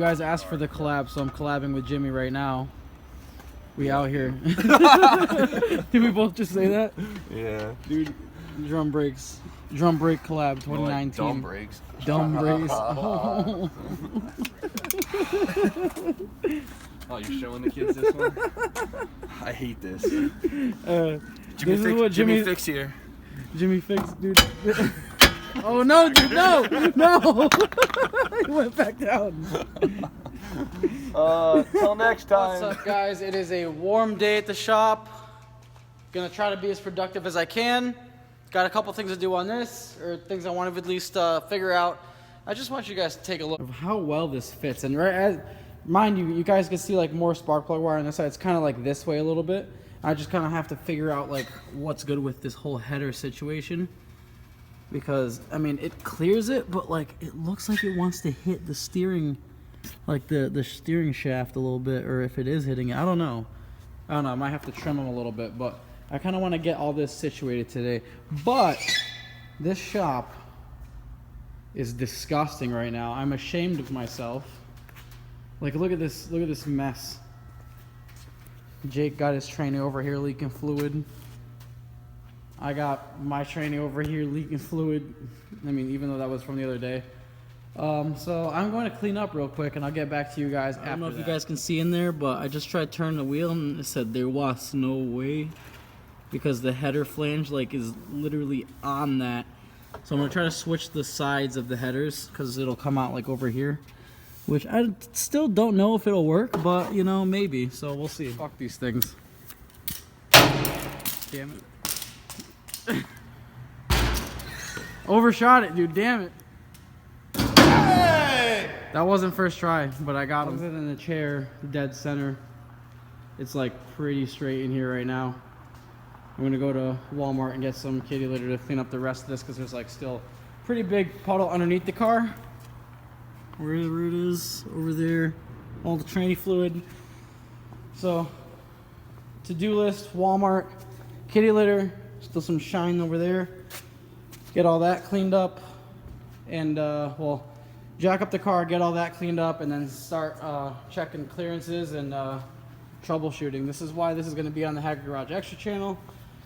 guys asked for the collab, so I'm collabing with Jimmy right now. We out here. Did we both just say that? Yeah. Dude, drum break collab 2019. Dumb breaks. Dumb breaks. Oh. Oh, you're showing the kids this one? I hate this. This is what Jimmy Fix here. Jimmy Fix, dude. Oh no, dude, no! He went back down. Till next time. What's up, guys? It is a warm day at the shop. Gonna try to be as productive as I can. Got a couple things to do on this, or things I want to at least figure out. I just want you guys to take a look of how well this fits. And mind you, you guys can see like more spark plug wire on this side. It's kind of like this way a little bit. I just kind of have to figure out like what's good with this whole header situation. Because, I mean, it clears it, but like it looks like it wants to hit the steering, like the steering shaft a little bit, or if it is hitting it, I don't know. I might have to trim them a little bit, but I kind of want to get all this situated today. But this shop is disgusting right now. I'm ashamed of myself. Like, look at this mess. Jake got his tranny over here leaking fluid. I got my tranny over here leaking fluid. I mean, even though that was from the other day. So I'm going to clean up real quick, and I'll get back to you guys after that. I don't know if you guys can see in there, but I just tried turning the wheel, and it said there was no way, because the header flange like is literally on that. So I'm gonna try to switch the sides of the headers, because it'll come out like over here, which I still don't know if it'll work, but you know, maybe. So we'll see. Fuck these things. Damn it. Overshot it, dude. Damn it. Hey! That wasn't first try, but I got him. Other than the chair, dead center, it's like pretty straight in here right now. I'm gonna go to Walmart and get some kitty litter to clean up the rest of this, because there's like still pretty big puddle underneath the car. Where the root is over there, all the tranny fluid. So, to-do list: Walmart, kitty litter. Still some shine over there. Get all that cleaned up, and well, jack up the car, get all that cleaned up, and then start checking clearances and troubleshooting. This is why this is going to be on the Hacker Garage Extra channel,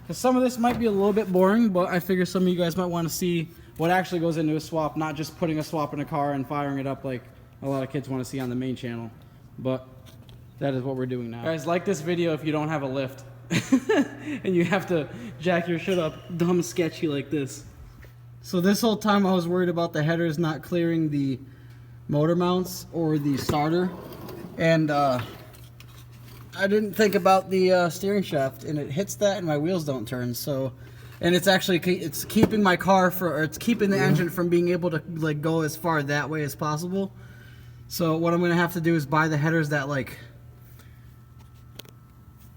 because some of this might be a little bit boring, but I figure some of you guys might want to see what actually goes into a swap, not just putting a swap in a car and firing it up like a lot of kids want to see on the main channel. But that is what we're doing now. Guys, like this video if you don't have a lift. And you have to jack your shit up dumb sketchy like this. So this whole time I was worried about the headers not clearing the motor mounts or the starter, and I didn't think about the steering shaft, and it hits that and my wheels don't turn. So, and it's actually keeping my car it's keeping the engine from being able to like go as far that way as possible. So what I'm gonna have to do is buy the headers that like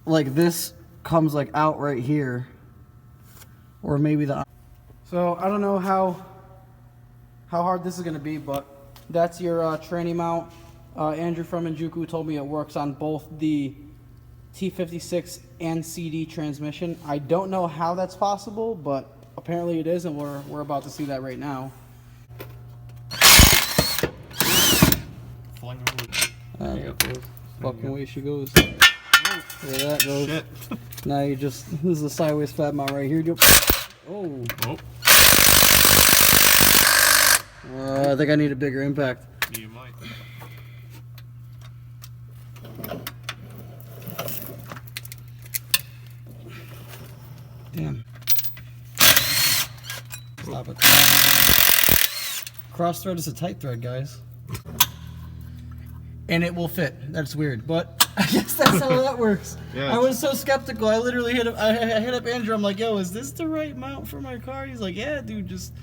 this comes like out right here, or maybe so I don't know how hard this is gonna be, but that's your tranny mount. Andrew from Injuku told me it works on both the T56 and CD transmission. I don't know how that's possible, but apparently it is, and we're about to see that right now. Fucking way she goes. There that goes. Shit. Now you just, this is a sideways flat mount right here. Oh. I think I need a bigger impact. You might. Damn. Stop it. Cross thread is a tight thread, guys. And it will fit. That's weird, but I guess that's how that works. Yeah, I was so skeptical. I literally hit up Andrew. I'm like, yo, is this the right mount for my car? He's like, yeah, dude, just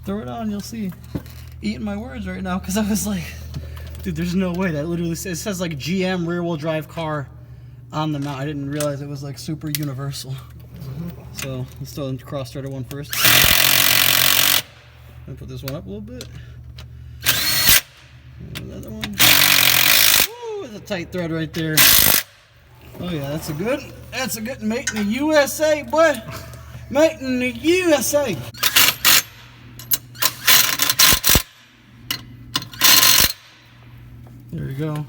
throw it on. You'll see. Eating my words right now, because I was like, dude, there's no way. That literally says like GM rear wheel drive car on the mount. I didn't realize it was like super universal. So let's throw the cross threader one first. And put this one up a little bit. And another one. Ooh, there's a tight thread right there. Oh yeah, that's a good made in the USA, boy. Made in the USA. There you go.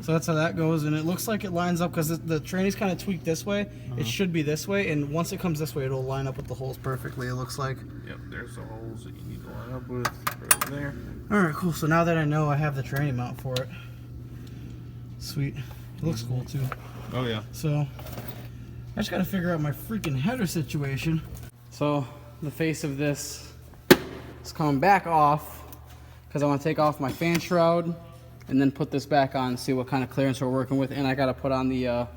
So that's how that goes, and it looks like it lines up because the tranny's kind of tweaked this way. It should be this way, and once it comes this way, it'll line up with the holes perfectly, it looks like. Yep, there's the holes that you need to line up with right over there. Alright, cool. So now that I know I have the tranny mount for it. Sweet. It looks cool, too. Oh, yeah. So, I just gotta figure out my freaking header situation. So, the face of this is coming back off because I want to take off my fan shroud and then put this back on and see what kind of clearance we're working with. And I gotta put on the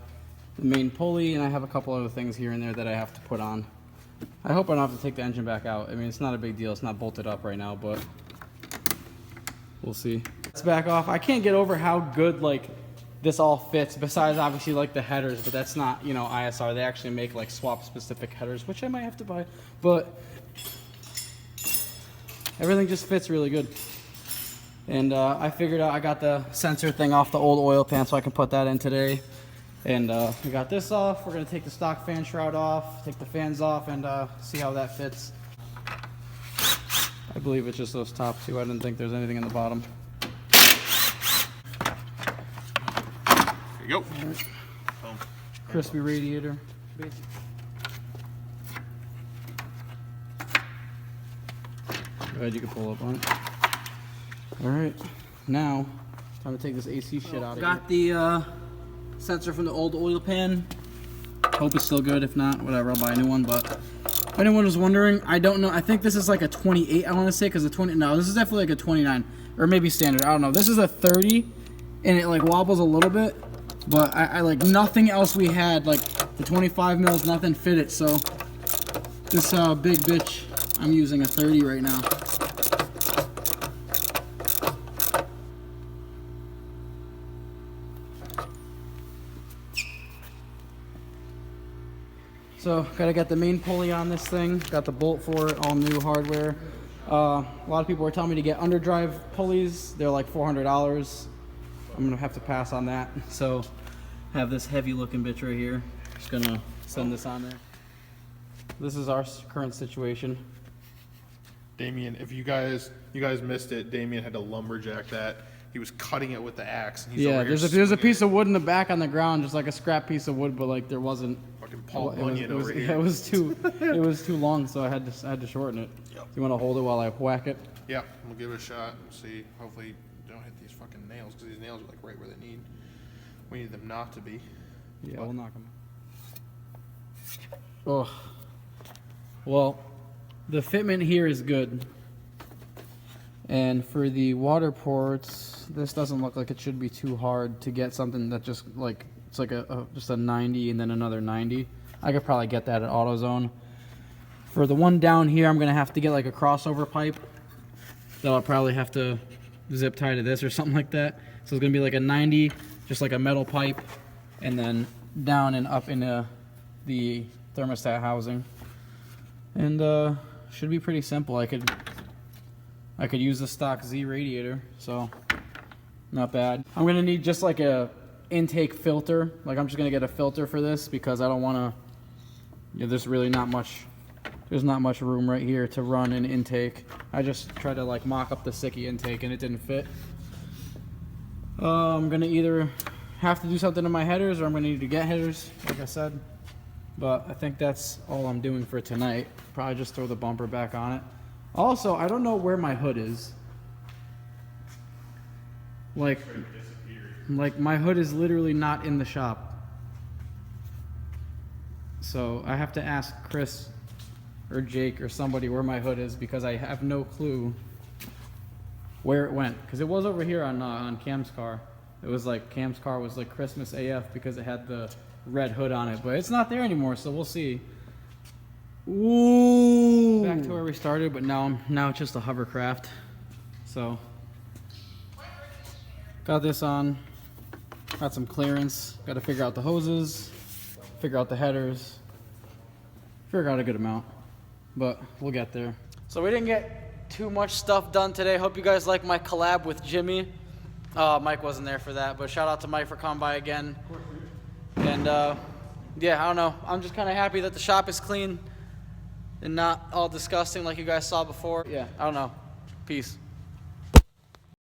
main pulley, and I have a couple other things here and there that I have to put on. I hope I don't have to take the engine back out. I mean, it's not a big deal. It's not bolted up right now, but we'll see. Let's back off. I can't get over how good, like, this all fits, besides obviously like the headers, but that's not, you know, ISR. They actually make like swap specific headers, which I might have to buy, but everything just fits really good. And I figured out I got the sensor thing off the old oil pan, so I can put that in today. And we got this off. We're gonna take the stock fan shroud off, take the fans off, and see how that fits. I believe it's just those top two. I didn't think there's anything in the bottom. There you go. Boom. Crispy radiator. Go ahead, you can pull up on it. Alright, now, time to take this AC shit out of here. Got the sensor from the old oil pan. Hope it's still good. If not, whatever, I'll buy a new one. But if anyone was wondering, I don't know. I think this is like a 28, I want to say, because the 20, no, this is definitely like a 29. Or maybe standard, I don't know. This is a 30, and it like wobbles a little bit. But I like nothing else we had, like the 25 mils, nothing fit it. So this big bitch, I'm using a 30 right now. So gotta get the main pulley on this thing. Got the bolt for it, all new hardware. A lot of people were telling me to get underdrive pulleys. They're like $400. I'm gonna have to pass on that. So have this heavy looking bitch right here. Just gonna send this on there. This is our current situation. Damien, if you guys missed it, Damien had to lumberjack that. He was cutting it with the axe. And he's Yeah, over here there's a piece swinging of wood in the back on the ground, just like a scrap piece of wood, but like there wasn't. Fucking Paul Bunyan over here. It was too long, so I had to shorten it. Yep. Do you want to hold it while I whack it? Yeah, we'll give it a shot and see. Hopefully, don't hit these fucking nails, because these nails are like right where they need. We need them not to be. Yeah, we'll knock them. Oh, well, the fitment here is good, and for the water ports, this doesn't look like it should be too hard to get something that just like it's like just a 90 and then another 90. I could probably get that at AutoZone. For the one down here, I'm gonna have to get like a crossover pipe that I'll probably have to zip tie to this or something like that. So it's gonna be like a 90, just like a metal pipe, and then down and up into the thermostat housing. And should be pretty simple. I could use the stock Z radiator, so not bad. I'm gonna need just like a intake filter. Like I'm just gonna get a filter for this because I don't wanna, there's really not much, there's not much room right here to run an intake. I just tried to like mock up the Siki intake and it didn't fit. I'm gonna either have to do something to my headers or I'm gonna need to get headers, like I said. But I think that's all I'm doing for tonight. Probably just throw the bumper back on it. Also, I don't know where my hood is. Like my hood is literally not in the shop. So I have to ask Chris or Jake or somebody where my hood is because I have no clue where it went. Because it was over here on Cam's car. It was like Cam's car was like Christmas AF because it had the red hood on it, but it's not there anymore, so we'll see. Ooh! Back to where we started, but now it's just a hovercraft. So got this on. Got some clearance. Got to figure out the hoses, figure out the headers, figure out a good amount, but we'll get there. So we didn't get too much stuff done today. Hope you guys like my collab with Jimmy. Mike wasn't there for that, but shout out to Mike for coming by again. And yeah, I don't know. I'm just kind of happy that the shop is clean and not all disgusting like you guys saw before. Yeah, I don't know. Peace.